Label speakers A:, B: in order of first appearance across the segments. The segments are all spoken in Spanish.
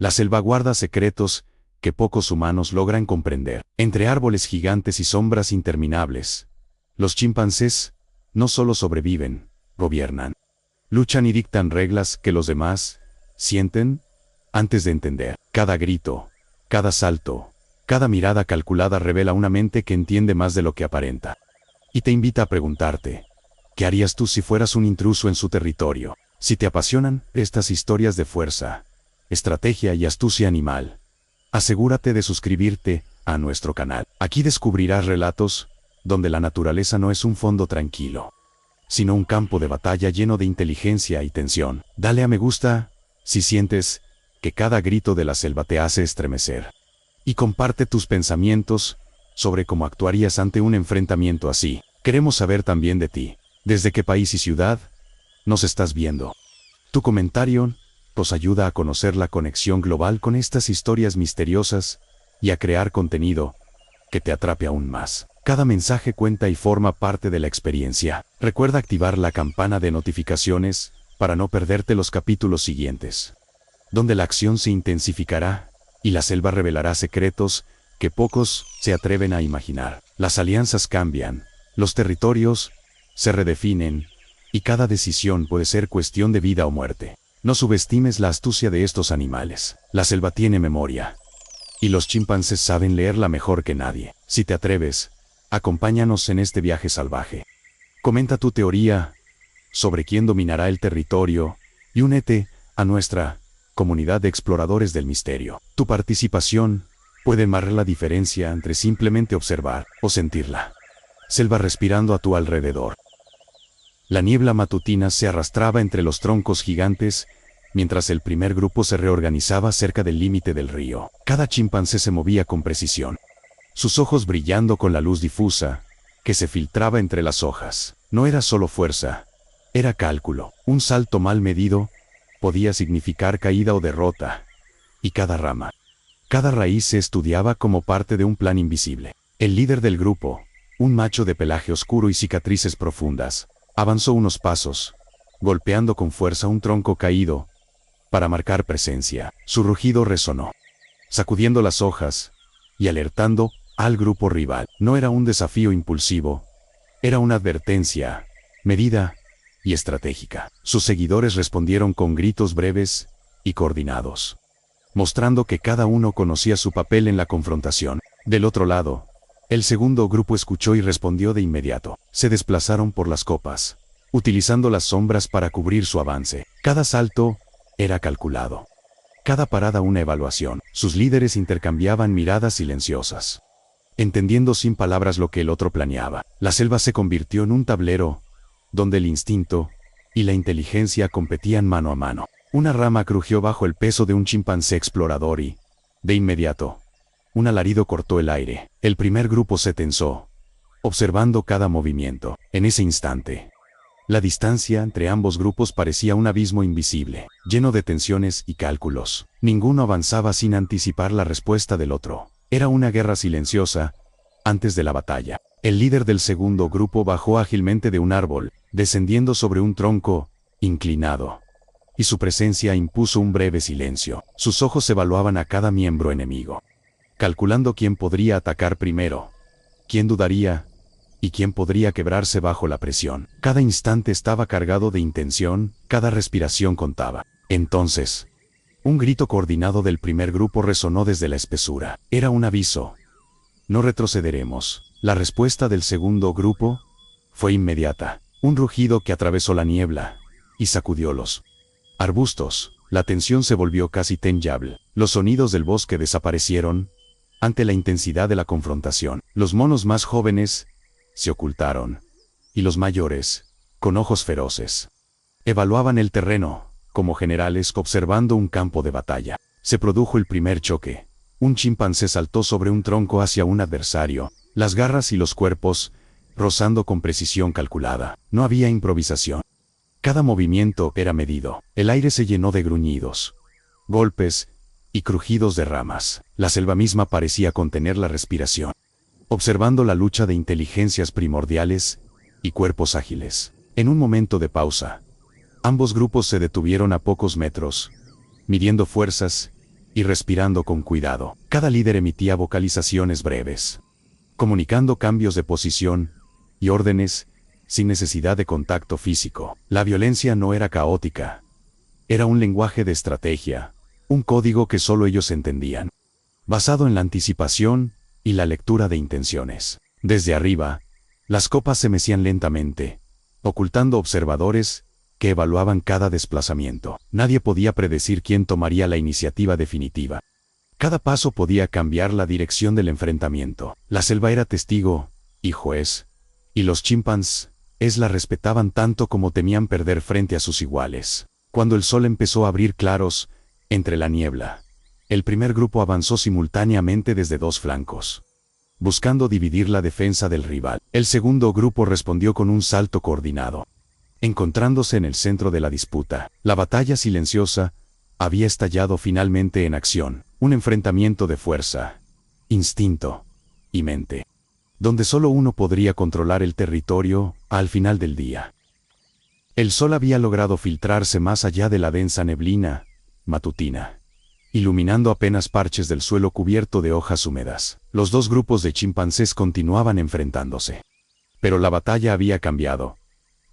A: La selva guarda secretos que pocos humanos logran comprender. Entre árboles gigantes y sombras interminables, los chimpancés no solo sobreviven, gobiernan. Luchan y dictan reglas que los demás sienten antes de entender. Cada grito, cada salto, cada mirada calculada revela una mente que entiende más de lo que aparenta. Y te invita a preguntarte, ¿qué harías tú si fueras un intruso en su territorio? Si te apasionan estas historias de fuerza, estrategia y astucia animal, asegúrate de suscribirte a nuestro canal. Aquí descubrirás relatos donde la naturaleza no es un fondo tranquilo, sino un campo de batalla lleno de inteligencia y tensión. Dale a me gusta si sientes que cada grito de la selva te hace estremecer. Y comparte tus pensamientos sobre cómo actuarías ante un enfrentamiento así. Queremos saber también de ti. ¿Desde qué país y ciudad nos estás viendo? Tu comentario nos ayuda a conocer la conexión global con estas historias misteriosas y a crear contenido que te atrape aún más. Cada mensaje cuenta y forma parte de la experiencia. Recuerda activar la campana de notificaciones para no perderte los capítulos siguientes, donde la acción se intensificará y la selva revelará secretos que pocos se atreven a imaginar. Las alianzas cambian, los territorios se redefinen y cada decisión puede ser cuestión de vida o muerte. No subestimes la astucia de estos animales. La selva tiene memoria y los chimpancés saben leerla mejor que nadie. Si te atreves, acompáñanos en este viaje salvaje. Comenta tu teoría sobre quién dominará el territorio y únete a nuestra comunidad de exploradores del misterio. Tu participación puede marcar la diferencia entre simplemente observar o sentirla. Selva respirando a tu alrededor. La niebla matutina se arrastraba entre los troncos gigantes, mientras el primer grupo se reorganizaba cerca del límite del río. Cada chimpancé se movía con precisión, sus ojos brillando con la luz difusa que se filtraba entre las hojas. No era solo fuerza, era cálculo. Un salto mal medido podía significar caída o derrota, y cada rama, cada raíz se estudiaba como parte de un plan invisible. El líder del grupo, un macho de pelaje oscuro y cicatrices profundas, avanzó unos pasos, golpeando con fuerza un tronco caído para marcar presencia. Su rugido resonó, sacudiendo las hojas y alertando al grupo rival. No era un desafío impulsivo, era una advertencia medida y estratégica. Sus seguidores respondieron con gritos breves y coordinados, mostrando que cada uno conocía su papel en la confrontación. Del otro lado, el segundo grupo escuchó y respondió de inmediato. Se desplazaron por las copas, utilizando las sombras para cubrir su avance. Cada salto era calculado, cada parada una evaluación. Sus líderes intercambiaban miradas silenciosas, entendiendo sin palabras lo que el otro planeaba. La selva se convirtió en un tablero donde el instinto y la inteligencia competían mano a mano. Una rama crujió bajo el peso de un chimpancé explorador y, de inmediato, un alarido cortó el aire. El primer grupo se tensó, observando cada movimiento. En ese instante, la distancia entre ambos grupos parecía un abismo invisible, lleno de tensiones y cálculos. Ninguno avanzaba sin anticipar la respuesta del otro. Era una guerra silenciosa antes de la batalla. El líder del segundo grupo bajó ágilmente de un árbol, descendiendo sobre un tronco inclinado, y su presencia impuso un breve silencio. Sus ojos evaluaban a cada miembro enemigo, calculando quién podría atacar primero, quién dudaría y quién podría quebrarse bajo la presión. Cada instante estaba cargado de intención, cada respiración contaba. Entonces, un grito coordinado del primer grupo resonó desde la espesura. Era un aviso. No retrocederemos. La respuesta del segundo grupo fue inmediata. Un rugido que atravesó la niebla y sacudió los arbustos. La tensión se volvió casi tangible. Los sonidos del bosque desaparecieron ante la intensidad de la confrontación. Los monos más jóvenes se ocultaron, y los mayores, con ojos feroces, evaluaban el terreno, como generales observando un campo de batalla. Se produjo el primer choque. Un chimpancé saltó sobre un tronco hacia un adversario, las garras y los cuerpos rozando con precisión calculada. No había improvisación. Cada movimiento era medido. El aire se llenó de gruñidos, golpes y crujidos de ramas. La selva misma parecía contener la respiración, observando la lucha de inteligencias primordiales y cuerpos ágiles. En un momento de pausa, ambos grupos se detuvieron a pocos metros, midiendo fuerzas y respirando con cuidado. Cada líder emitía vocalizaciones breves, comunicando cambios de posición y órdenes sin necesidad de contacto físico. La violencia no era caótica. Era un lenguaje de estrategia, un código que solo ellos entendían, basado en la anticipación y la lectura de intenciones. Desde arriba, las copas se mecían lentamente, ocultando observadores que evaluaban cada desplazamiento. Nadie podía predecir quién tomaría la iniciativa definitiva. Cada paso podía cambiar la dirección del enfrentamiento. La selva era testigo y juez, y los chimpancés la respetaban tanto como temían perder frente a sus iguales. Cuando el sol empezó a abrir claros entre la niebla, el primer grupo avanzó simultáneamente desde dos flancos, buscando dividir la defensa del rival. El segundo grupo respondió con un salto coordinado, encontrándose en el centro de la disputa. La batalla silenciosa había estallado finalmente en acción, un enfrentamiento de fuerza, instinto y mente, donde solo uno podría controlar el territorio al final del día. El sol había logrado filtrarse más allá de la densa neblina matutina, iluminando apenas parches del suelo cubierto de hojas húmedas. Los dos grupos de chimpancés continuaban enfrentándose. Pero la batalla había cambiado.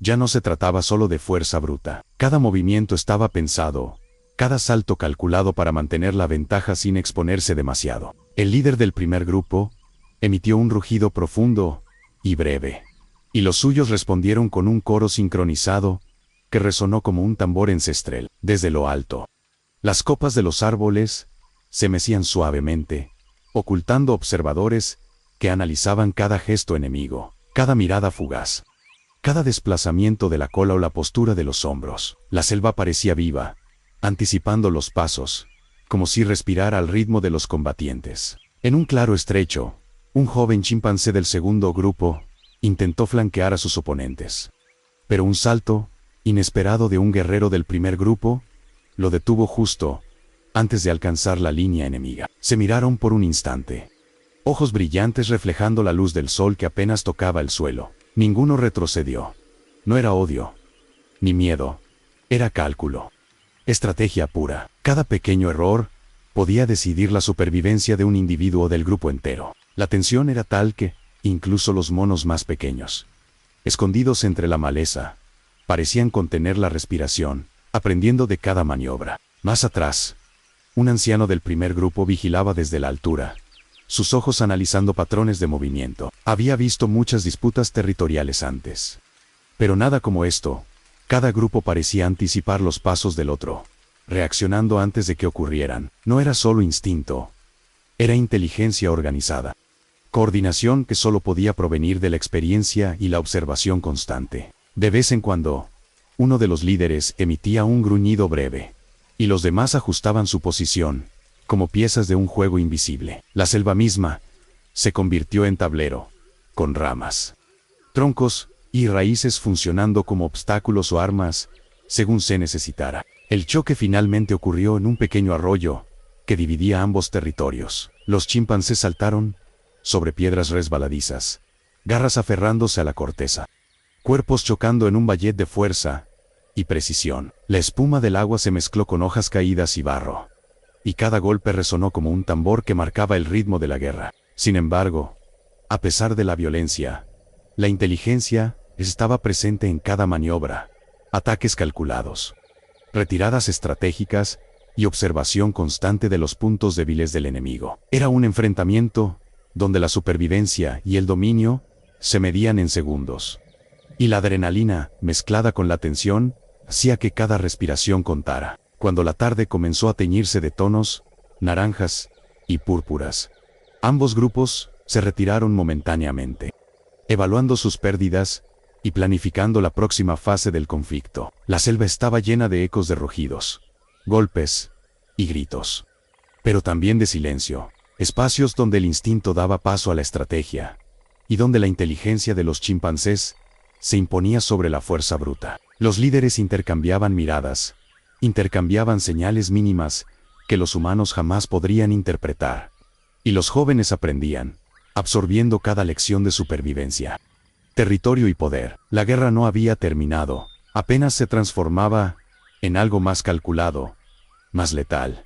A: Ya no se trataba solo de fuerza bruta. Cada movimiento estaba pensado, cada salto calculado para mantener la ventaja sin exponerse demasiado. El líder del primer grupo emitió un rugido profundo y breve, y los suyos respondieron con un coro sincronizado que resonó como un tambor ancestral. Desde lo alto, las copas de los árboles se mecían suavemente, ocultando observadores que analizaban cada gesto enemigo, cada mirada fugaz, cada desplazamiento de la cola o la postura de los hombros. La selva parecía viva, anticipando los pasos, como si respirara al ritmo de los combatientes. En un claro estrecho, un joven chimpancé del segundo grupo intentó flanquear a sus oponentes. Pero un salto inesperado de un guerrero del primer grupo lo detuvo justo antes de alcanzar la línea enemiga. Se miraron por un instante, ojos brillantes reflejando la luz del sol que apenas tocaba el suelo. Ninguno retrocedió. No era odio, ni miedo, era cálculo, estrategia pura. Cada pequeño error podía decidir la supervivencia de un individuo o del grupo entero. La tensión era tal que, incluso los monos más pequeños, escondidos entre la maleza, parecían contener la respiración, aprendiendo de cada maniobra. Más atrás, un anciano del primer grupo vigilaba desde la altura, sus ojos analizando patrones de movimiento. Había visto muchas disputas territoriales antes, pero nada como esto. Cada grupo parecía anticipar los pasos del otro, reaccionando antes de que ocurrieran. No era solo instinto, era inteligencia organizada, coordinación que solo podía provenir de la experiencia y la observación constante. De vez en cuando, uno de los líderes emitía un gruñido breve, y los demás ajustaban su posición, como piezas de un juego invisible. La selva misma se convirtió en tablero, con ramas, troncos y raíces funcionando como obstáculos o armas, según se necesitara. El choque finalmente ocurrió en un pequeño arroyo que dividía ambos territorios. Los chimpancés saltaron sobre piedras resbaladizas, garras aferrándose a la corteza, cuerpos chocando en un ballet de fuerza y precisión. La espuma del agua se mezcló con hojas caídas y barro, y cada golpe resonó como un tambor que marcaba el ritmo de la guerra. Sin embargo, a pesar de la violencia, la inteligencia estaba presente en cada maniobra, ataques calculados, retiradas estratégicas y observación constante de los puntos débiles del enemigo. Era un enfrentamiento donde la supervivencia y el dominio se medían en segundos, y la adrenalina, mezclada con la tensión, hacía que cada respiración contara. Cuando la tarde comenzó a teñirse de tonos naranjas y púrpuras, ambos grupos se retiraron momentáneamente, evaluando sus pérdidas y planificando la próxima fase del conflicto. La selva estaba llena de ecos de rugidos, golpes y gritos, pero también de silencio, espacios donde el instinto daba paso a la estrategia, y donde la inteligencia de los chimpancés se imponía sobre la fuerza bruta. Los líderes intercambiaban miradas, intercambiaban señales mínimas que los humanos jamás podrían interpretar, y los jóvenes aprendían, absorbiendo cada lección de supervivencia, territorio y poder. La guerra no había terminado, apenas se transformaba en algo más calculado, más letal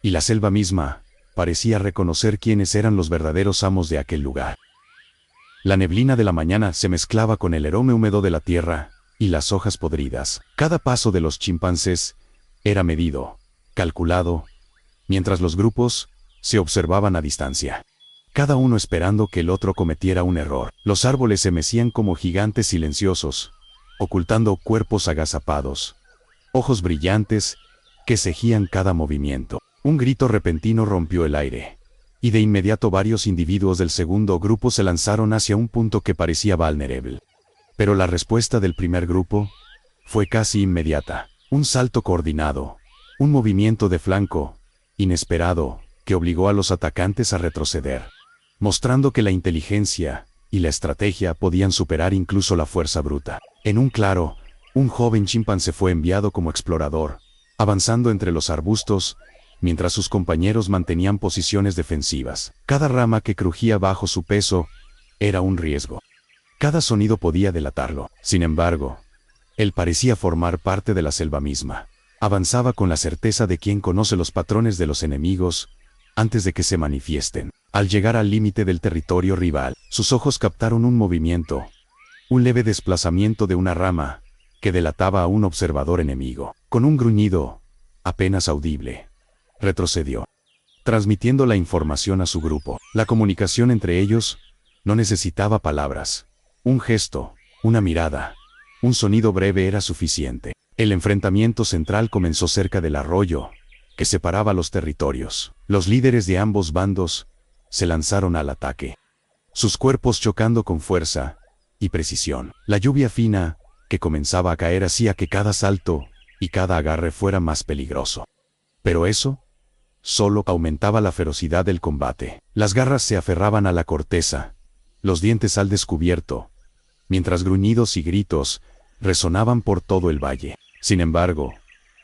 A: y la selva misma parecía reconocer quiénes eran los verdaderos amos de aquel lugar. La neblina de la mañana se mezclaba con el aroma húmedo de la tierra y las hojas podridas. Cada paso de los chimpancés era medido, calculado, mientras los grupos se observaban a distancia, cada uno esperando que el otro cometiera un error. Los árboles se mecían como gigantes silenciosos, ocultando cuerpos agazapados, ojos brillantes que seguían cada movimiento. Un grito repentino rompió el aire, y de inmediato varios individuos del segundo grupo se lanzaron hacia un punto que parecía vulnerable. Pero la respuesta del primer grupo fue casi inmediata. Un salto coordinado, un movimiento de flanco inesperado que obligó a los atacantes a retroceder, mostrando que la inteligencia y la estrategia podían superar incluso la fuerza bruta. En un claro, un joven chimpancé fue enviado como explorador, avanzando entre los arbustos, mientras sus compañeros mantenían posiciones defensivas. Cada rama que crujía bajo su peso era un riesgo. Cada sonido podía delatarlo. Sin embargo, él parecía formar parte de la selva misma. Avanzaba con la certeza de quien conoce los patrones de los enemigos antes de que se manifiesten. Al llegar al límite del territorio rival, sus ojos captaron un movimiento, un leve desplazamiento de una rama que delataba a un observador enemigo. Con un gruñido apenas audible, retrocedió, transmitiendo la información a su grupo. La comunicación entre ellos no necesitaba palabras. Un gesto, una mirada, un sonido breve era suficiente. El enfrentamiento central comenzó cerca del arroyo que separaba los territorios. Los líderes de ambos bandos se lanzaron al ataque, sus cuerpos chocando con fuerza y precisión. La lluvia fina que comenzaba a caer hacía que cada salto y cada agarre fuera más peligroso. Pero eso solo aumentaba la ferocidad del combate. Las garras se aferraban a la corteza, los dientes al descubierto, mientras gruñidos y gritos resonaban por todo el valle. Sin embargo,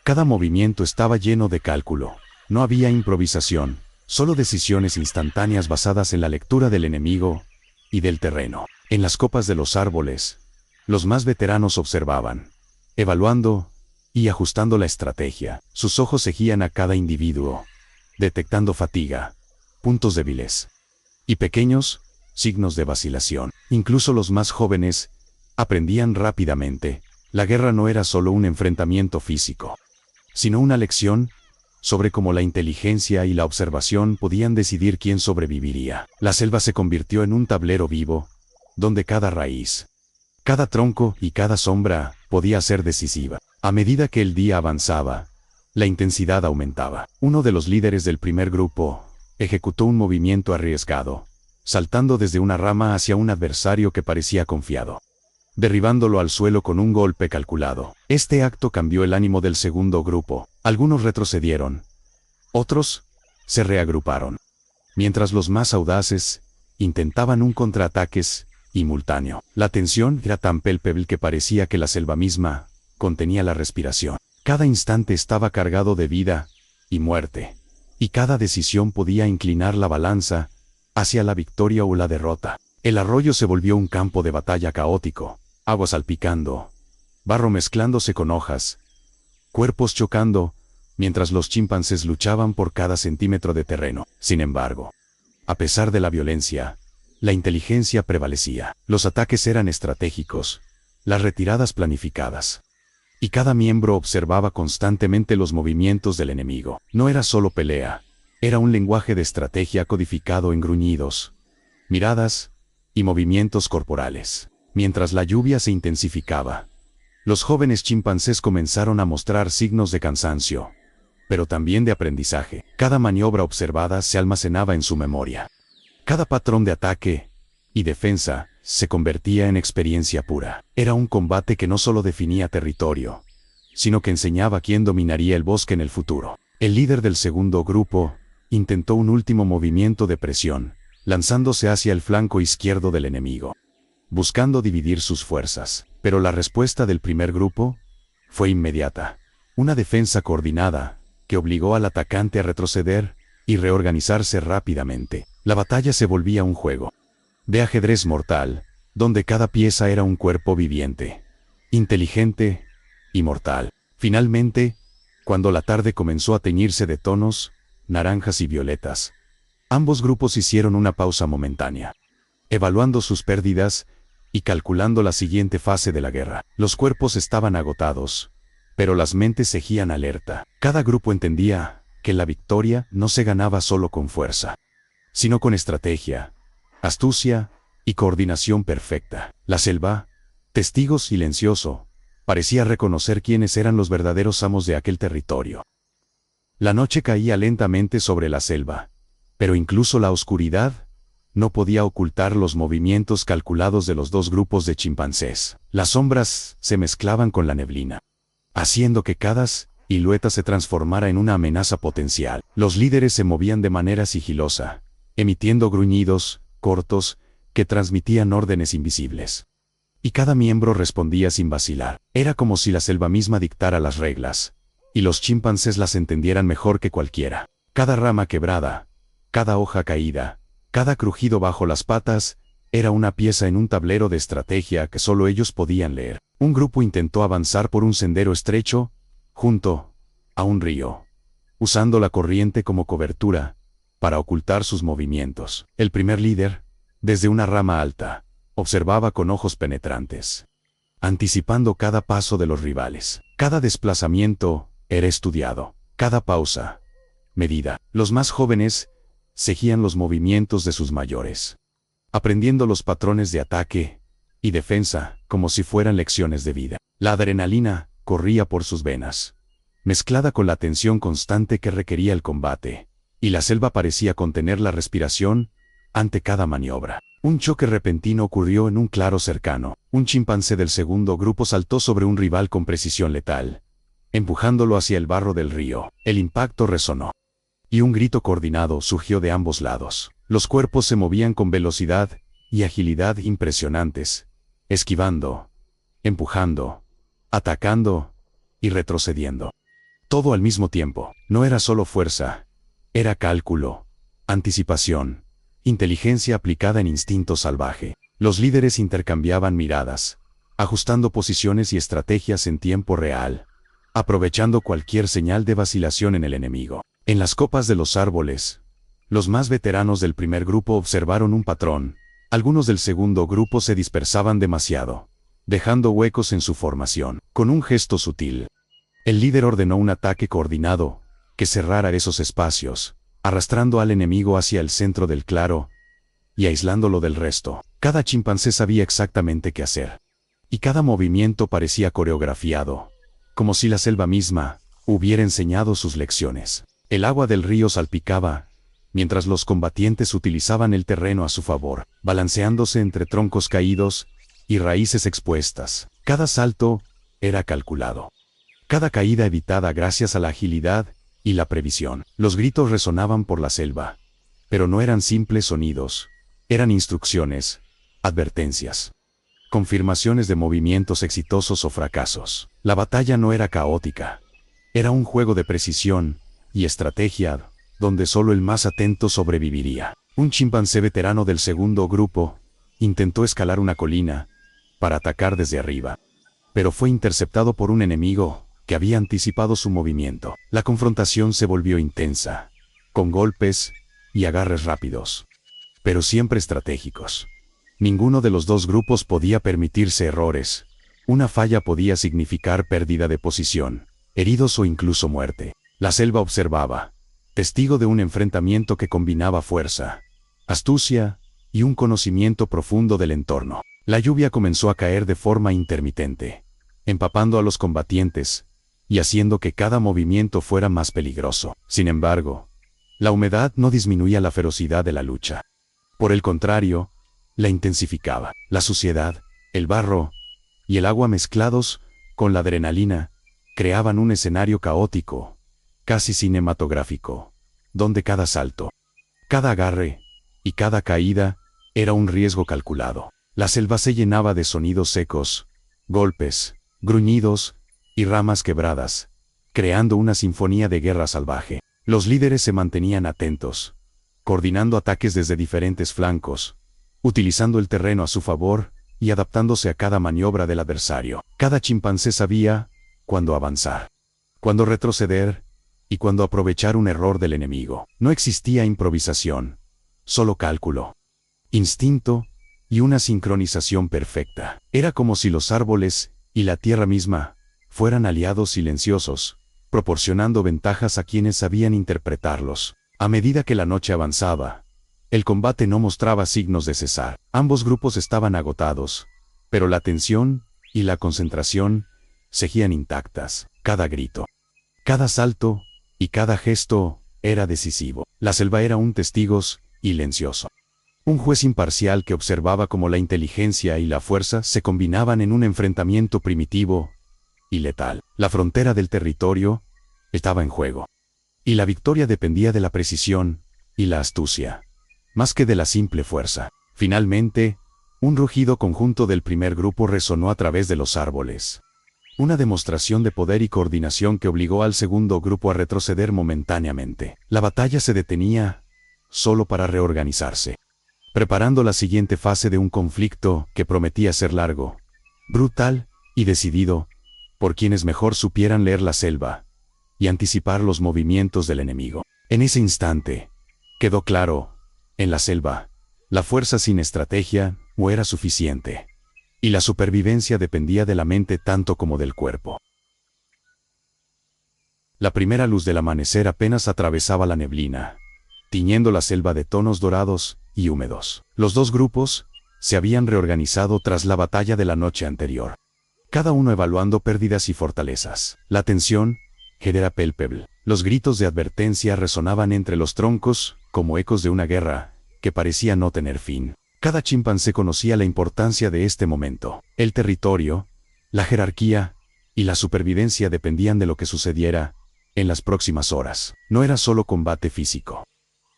A: cada movimiento estaba lleno de cálculo. No había improvisación, solo decisiones instantáneas basadas en la lectura del enemigo y del terreno. En las copas de los árboles, los más veteranos observaban, evaluando y ajustando la estrategia. Sus ojos seguían a cada individuo, detectando fatiga, puntos débiles y pequeños signos de vacilación. Incluso los más jóvenes aprendían rápidamente. La guerra no era solo un enfrentamiento físico, sino una lección sobre cómo la inteligencia y la observación podían decidir quién sobreviviría. La selva se convirtió en un tablero vivo, donde cada raíz, cada tronco y cada sombra podía ser decisiva. A medida que el día avanzaba, la intensidad aumentaba. Uno de los líderes del primer grupo ejecutó un movimiento arriesgado, saltando desde una rama hacia un adversario que parecía confiado, derribándolo al suelo con un golpe calculado. Este acto cambió el ánimo del segundo grupo. Algunos retrocedieron, otros se reagruparon, mientras los más audaces intentaban un contraataque simultáneo. La tensión era tan palpable que parecía que la selva misma contenía la respiración. Cada instante estaba cargado de vida y muerte, y cada decisión podía inclinar la balanza hacia la victoria o la derrota. El arroyo se volvió un campo de batalla caótico, agua salpicando, barro mezclándose con hojas, cuerpos chocando, mientras los chimpancés luchaban por cada centímetro de terreno. Sin embargo, a pesar de la violencia, la inteligencia prevalecía. Los ataques eran estratégicos, las retiradas planificadas, y cada miembro observaba constantemente los movimientos del enemigo. No era solo pelea, era un lenguaje de estrategia codificado en gruñidos, miradas y movimientos corporales. Mientras la lluvia se intensificaba, los jóvenes chimpancés comenzaron a mostrar signos de cansancio, pero también de aprendizaje. Cada maniobra observada se almacenaba en su memoria. Cada patrón de ataque y defensa se convertía en experiencia pura. Era un combate que no solo definía territorio, sino que enseñaba quién dominaría el bosque en el futuro. El líder del segundo grupo intentó un último movimiento de presión, lanzándose hacia el flanco izquierdo del enemigo, buscando dividir sus fuerzas. Pero la respuesta del primer grupo fue inmediata. Una defensa coordinada que obligó al atacante a retroceder y reorganizarse rápidamente. La batalla se volvía un juego de ajedrez mortal, donde cada pieza era un cuerpo viviente, inteligente y mortal. Finalmente, cuando la tarde comenzó a teñirse de tonos naranjas y violetas. Ambos grupos hicieron una pausa momentánea, evaluando sus pérdidas y calculando la siguiente fase de la guerra. Los cuerpos estaban agotados, pero las mentes seguían alerta. Cada grupo entendía que la victoria no se ganaba solo con fuerza, sino con estrategia, astucia y coordinación perfecta. La selva, testigo silencioso, parecía reconocer quiénes eran los verdaderos amos de aquel territorio. La noche caía lentamente sobre la selva, pero incluso la oscuridad no podía ocultar los movimientos calculados de los dos grupos de chimpancés. Las sombras se mezclaban con la neblina, haciendo que cada silueta se transformara en una amenaza potencial. Los líderes se movían de manera sigilosa, emitiendo gruñidos cortos que transmitían órdenes invisibles. Y cada miembro respondía sin vacilar. Era como si la selva misma dictara las reglas, y los chimpancés las entendieran mejor que cualquiera. Cada rama quebrada, cada hoja caída, cada crujido bajo las patas, era una pieza en un tablero de estrategia que solo ellos podían leer. Un grupo intentó avanzar por un sendero estrecho, junto a un río, usando la corriente como cobertura para ocultar sus movimientos. El primer líder, desde una rama alta, observaba con ojos penetrantes, anticipando cada paso de los rivales. Cada desplazamiento era estudiado, cada pausa medida. Los más jóvenes seguían los movimientos de sus mayores, aprendiendo los patrones de ataque y defensa como si fueran lecciones de vida. La adrenalina corría por sus venas, mezclada con la tensión constante que requería el combate, y la selva parecía contener la respiración ante cada maniobra. Un choque repentino ocurrió en un claro cercano. Un chimpancé del segundo grupo saltó sobre un rival con precisión letal, empujándolo hacia el barro del río. El impacto resonó, y un grito coordinado surgió de ambos lados. Los cuerpos se movían con velocidad y agilidad impresionantes, esquivando, empujando, atacando y retrocediendo. Todo al mismo tiempo. No era solo fuerza, era cálculo, anticipación, inteligencia aplicada en instinto salvaje. Los líderes intercambiaban miradas, ajustando posiciones y estrategias en tiempo real, aprovechando cualquier señal de vacilación en el enemigo. En las copas de los árboles, los más veteranos del primer grupo observaron un patrón. Algunos del segundo grupo se dispersaban demasiado, dejando huecos en su formación. Con un gesto sutil, el líder ordenó un ataque coordinado que cerrara esos espacios, arrastrando al enemigo hacia el centro del claro y aislándolo del resto. Cada chimpancé sabía exactamente qué hacer, y cada movimiento parecía coreografiado, como si la selva misma hubiera enseñado sus lecciones. El agua del río salpicaba, mientras los combatientes utilizaban el terreno a su favor, balanceándose entre troncos caídos y raíces expuestas. Cada salto era calculado, cada caída evitada gracias a la agilidad y la previsión. Los gritos resonaban por la selva, pero no eran simples sonidos, eran instrucciones, advertencias, confirmaciones de movimientos exitosos o fracasos. La batalla no era caótica, era un juego de precisión y estrategia, donde solo el más atento sobreviviría. Un chimpancé veterano del segundo grupo intentó escalar una colina para atacar desde arriba, pero fue interceptado por un enemigo que había anticipado su movimiento. La confrontación se volvió intensa, con golpes y agarres rápidos, pero siempre estratégicos. Ninguno de los dos grupos podía permitirse errores. Una falla podía significar pérdida de posición, heridos o incluso muerte. La selva observaba, testigo de un enfrentamiento que combinaba fuerza, astucia y un conocimiento profundo del entorno. La lluvia comenzó a caer de forma intermitente, empapando a los combatientes y haciendo que cada movimiento fuera más peligroso. Sin embargo, la humedad no disminuía la ferocidad de la lucha. Por el contrario, la intensificaba. La suciedad, el barro y el agua mezclados con la adrenalina creaban un escenario caótico, casi cinematográfico, donde cada salto, cada agarre y cada caída era un riesgo calculado. La selva se llenaba de sonidos secos, golpes, gruñidos y ramas quebradas, creando una sinfonía de guerra salvaje. Los líderes se mantenían atentos, coordinando ataques desde diferentes flancos, utilizando el terreno a su favor y adaptándose a cada maniobra del adversario. Cada chimpancé sabía cuándo avanzar, cuándo retroceder y cuándo aprovechar un error del enemigo. No existía improvisación, solo cálculo, instinto y una sincronización perfecta. Era como si los árboles y la tierra misma fueran aliados silenciosos, proporcionando ventajas a quienes sabían interpretarlos. A medida que la noche avanzaba, el combate no mostraba signos de cesar. Ambos grupos estaban agotados, pero la tensión y la concentración seguían intactas. Cada grito, cada salto y cada gesto era decisivo. La selva era un testigo silencioso, un juez imparcial que observaba cómo la inteligencia y la fuerza se combinaban en un enfrentamiento primitivo y letal. La frontera del territorio estaba en juego, y la victoria dependía de la precisión y la astucia, más que de la simple fuerza. Finalmente, un rugido conjunto del primer grupo resonó a través de los árboles. Una demostración de poder y coordinación que obligó al segundo grupo a retroceder momentáneamente. La batalla se detenía solo para reorganizarse, preparando la siguiente fase de un conflicto que prometía ser largo, brutal y decidido por quienes mejor supieran leer la selva y anticipar los movimientos del enemigo. En ese instante, quedó claro, en la selva, la fuerza sin estrategia no era suficiente, y la supervivencia dependía de la mente tanto como del cuerpo. La primera luz del amanecer apenas atravesaba la neblina, tiñendo la selva de tonos dorados y húmedos. Los dos grupos se habían reorganizado tras la batalla de la noche anterior, cada uno evaluando pérdidas y fortalezas. La tensión era palpable. Los gritos de advertencia resonaban entre los troncos, como ecos de una guerra que parecía no tener fin. Cada chimpancé conocía la importancia de este momento. El territorio, la jerarquía y la supervivencia dependían de lo que sucediera en las próximas horas. No era solo combate físico.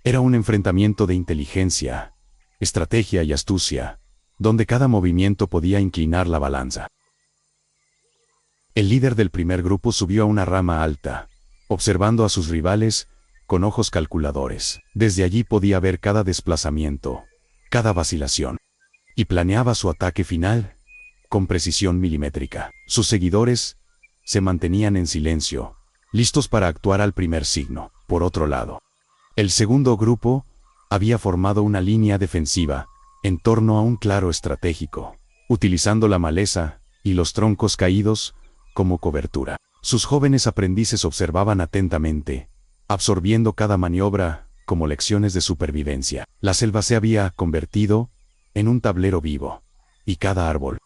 A: Era un enfrentamiento de inteligencia, estrategia y astucia, donde cada movimiento podía inclinar la balanza. El líder del primer grupo subió a una rama alta, observando a sus rivales con ojos calculadores. Desde allí podía ver cada desplazamiento, cada vacilación, y planeaba su ataque final con precisión milimétrica. Sus seguidores se mantenían en silencio, listos para actuar al primer signo. Por otro lado, el segundo grupo había formado una línea defensiva en torno a un claro estratégico, utilizando la maleza y los troncos caídos como cobertura. Sus jóvenes aprendices observaban atentamente, absorbiendo cada maniobra como lecciones de supervivencia. La selva se había convertido en un tablero vivo, y cada árbol,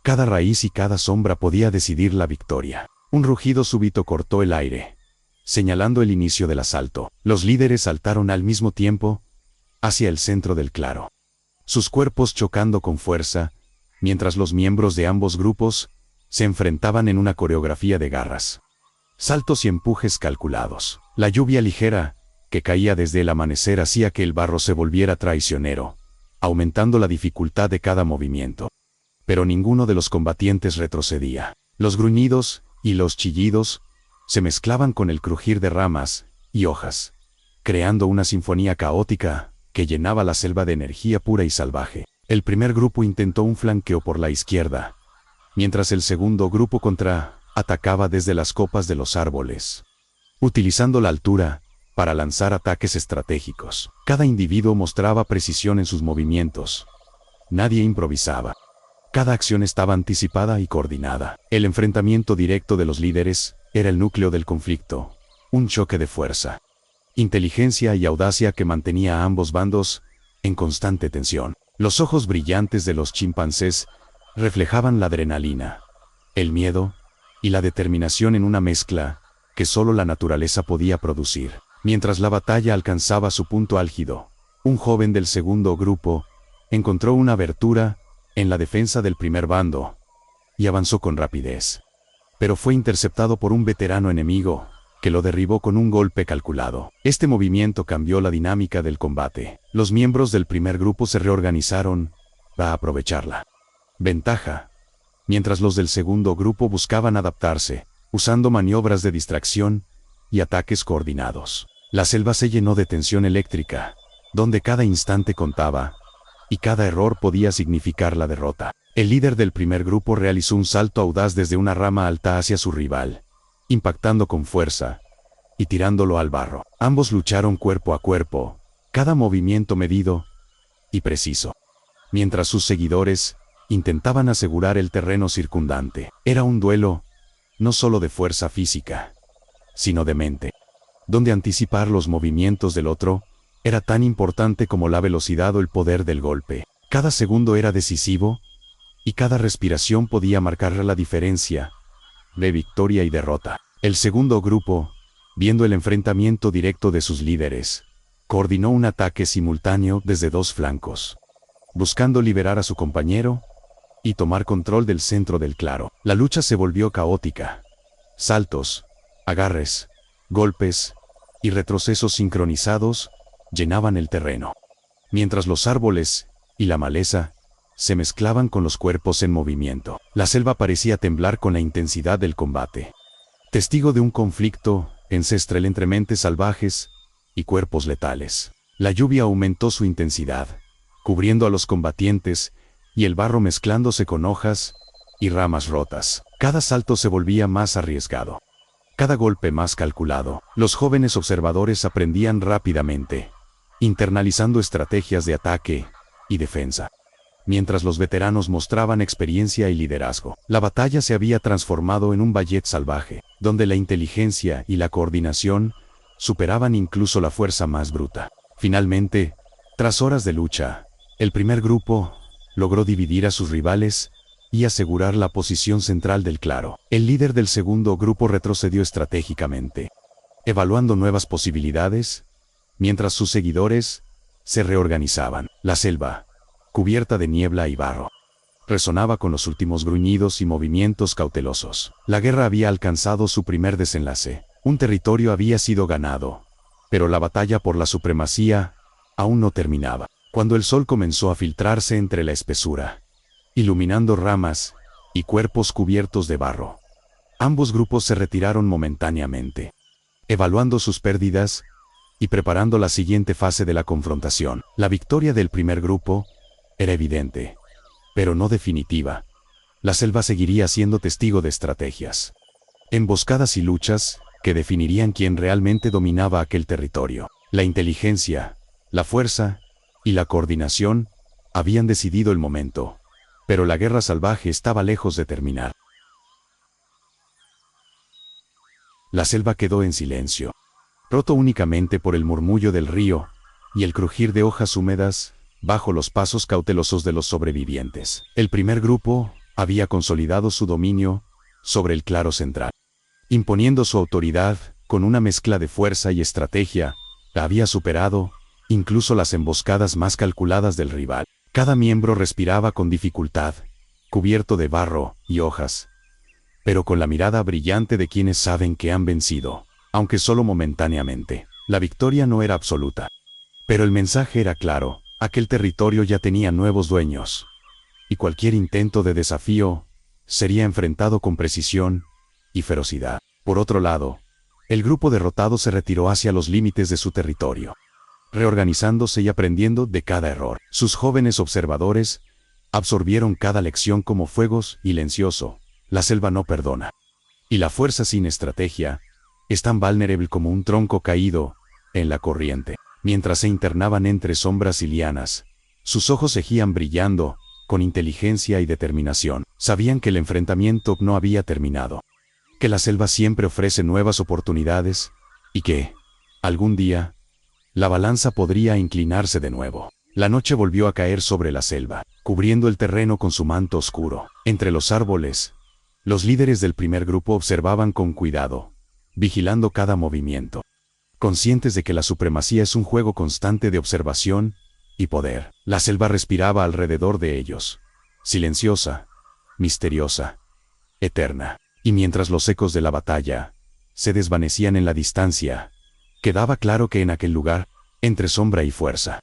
A: cada raíz y cada sombra podía decidir la victoria. Un rugido súbito cortó el aire, señalando el inicio del asalto. Los líderes saltaron al mismo tiempo hacia el centro del claro, sus cuerpos chocando con fuerza, mientras los miembros de ambos grupos se enfrentaban en una coreografía de garras, saltos y empujes calculados. La lluvia ligera que caía desde el amanecer hacía que el barro se volviera traicionero, aumentando la dificultad de cada movimiento. Pero ninguno de los combatientes retrocedía. Los gruñidos y los chillidos se mezclaban con el crujir de ramas y hojas, creando una sinfonía caótica que llenaba la selva de energía pura y salvaje. El primer grupo intentó un flanqueo por la izquierda, mientras el segundo grupo atacaba desde las copas de los árboles, utilizando la altura para lanzar ataques estratégicos. Cada individuo mostraba precisión en sus movimientos. Nadie improvisaba. Cada acción estaba anticipada y coordinada. El enfrentamiento directo de los líderes era el núcleo del conflicto, un choque de fuerza, inteligencia y audacia que mantenía a ambos bandos en constante tensión. Los ojos brillantes de los chimpancés reflejaban la adrenalina, el miedo y la determinación en una mezcla que solo la naturaleza podía producir. Mientras la batalla alcanzaba su punto álgido, un joven del segundo grupo encontró una abertura en la defensa del primer bando y avanzó con rapidez. Pero fue interceptado por un veterano enemigo que lo derribó con un golpe calculado. Este movimiento cambió la dinámica del combate. Los miembros del primer grupo se reorganizaron para aprovecharla ventaja, mientras los del segundo grupo buscaban adaptarse, usando maniobras de distracción y ataques coordinados. La selva se llenó de tensión eléctrica, donde cada instante contaba, y cada error podía significar la derrota. El líder del primer grupo realizó un salto audaz desde una rama alta hacia su rival, impactando con fuerza, y tirándolo al barro. Ambos lucharon cuerpo a cuerpo, cada movimiento medido y preciso, mientras sus seguidores intentaban asegurar el terreno circundante. Era un duelo, no solo de fuerza física, sino de mente, donde anticipar los movimientos del otro era tan importante como la velocidad o el poder del golpe. Cada segundo era decisivo, y cada respiración podía marcar la diferencia de victoria y derrota. El segundo grupo, viendo el enfrentamiento directo de sus líderes, coordinó un ataque simultáneo desde dos flancos, buscando liberar a su compañero y tomar control del centro del claro. La lucha se volvió caótica. Saltos, agarres, golpes y retrocesos sincronizados llenaban el terreno, mientras los árboles y la maleza se mezclaban con los cuerpos en movimiento. La selva parecía temblar con la intensidad del combate, testigo de un conflicto ancestral entre mentes salvajes y cuerpos letales. La lluvia aumentó su intensidad, cubriendo a los combatientes, y el barro mezclándose con hojas y ramas rotas. Cada salto se volvía más arriesgado, cada golpe más calculado. Los jóvenes observadores aprendían rápidamente, internalizando estrategias de ataque y defensa, mientras los veteranos mostraban experiencia y liderazgo. La batalla se había transformado en un ballet salvaje, donde la inteligencia y la coordinación superaban incluso la fuerza más bruta. Finalmente, tras horas de lucha, el primer grupo logró dividir a sus rivales y asegurar la posición central del claro. El líder del segundo grupo retrocedió estratégicamente, evaluando nuevas posibilidades, mientras sus seguidores se reorganizaban. La selva, cubierta de niebla y barro, resonaba con los últimos gruñidos y movimientos cautelosos. La guerra había alcanzado su primer desenlace. Un territorio había sido ganado, pero la batalla por la supremacía aún no terminaba. Cuando el sol comenzó a filtrarse entre la espesura, iluminando ramas y cuerpos cubiertos de barro, ambos grupos se retiraron momentáneamente, evaluando sus pérdidas y preparando la siguiente fase de la confrontación. La victoria del primer grupo era evidente, pero no definitiva. La selva seguiría siendo testigo de estrategias, emboscadas y luchas que definirían quién realmente dominaba aquel territorio. La inteligencia, la fuerza y la coordinación habían decidido el momento, pero la guerra salvaje estaba lejos de terminar. La selva quedó en silencio, roto únicamente por el murmullo del río y el crujir de hojas húmedas bajo los pasos cautelosos de los sobrevivientes. El primer grupo había consolidado su dominio sobre el claro central, imponiendo su autoridad con una mezcla de fuerza y estrategia. La había superado incluso las emboscadas más calculadas del rival. Cada miembro respiraba con dificultad, cubierto de barro y hojas, pero con la mirada brillante de quienes saben que han vencido, aunque solo momentáneamente. La victoria no era absoluta, pero el mensaje era claro: aquel territorio ya tenía nuevos dueños, y cualquier intento de desafío sería enfrentado con precisión y ferocidad. Por otro lado, el grupo derrotado se retiró hacia los límites de su territorio, reorganizándose y aprendiendo de cada error. Sus jóvenes observadores absorbieron cada lección como fuegos silencioso. La selva no perdona, y la fuerza sin estrategia es tan vulnerable como un tronco caído en la corriente. Mientras se internaban entre sombras y lianas, sus ojos seguían brillando con inteligencia y determinación. Sabían que el enfrentamiento no había terminado, que la selva siempre ofrece nuevas oportunidades, y que, algún día, la balanza podría inclinarse de nuevo. La noche volvió a caer sobre la selva, cubriendo el terreno con su manto oscuro. Entre los árboles, los líderes del primer grupo observaban con cuidado, vigilando cada movimiento, conscientes de que la supremacía es un juego constante de observación y poder. La selva respiraba alrededor de ellos, silenciosa, misteriosa, eterna. Y mientras los ecos de la batalla se desvanecían en la distancia, quedaba claro que en aquel lugar, entre sombra y fuerza,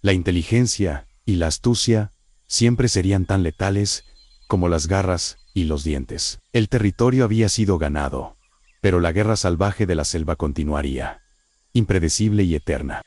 A: la inteligencia y la astucia siempre serían tan letales como las garras y los dientes. El territorio había sido ganado, pero la guerra salvaje de la selva continuaría, impredecible y eterna.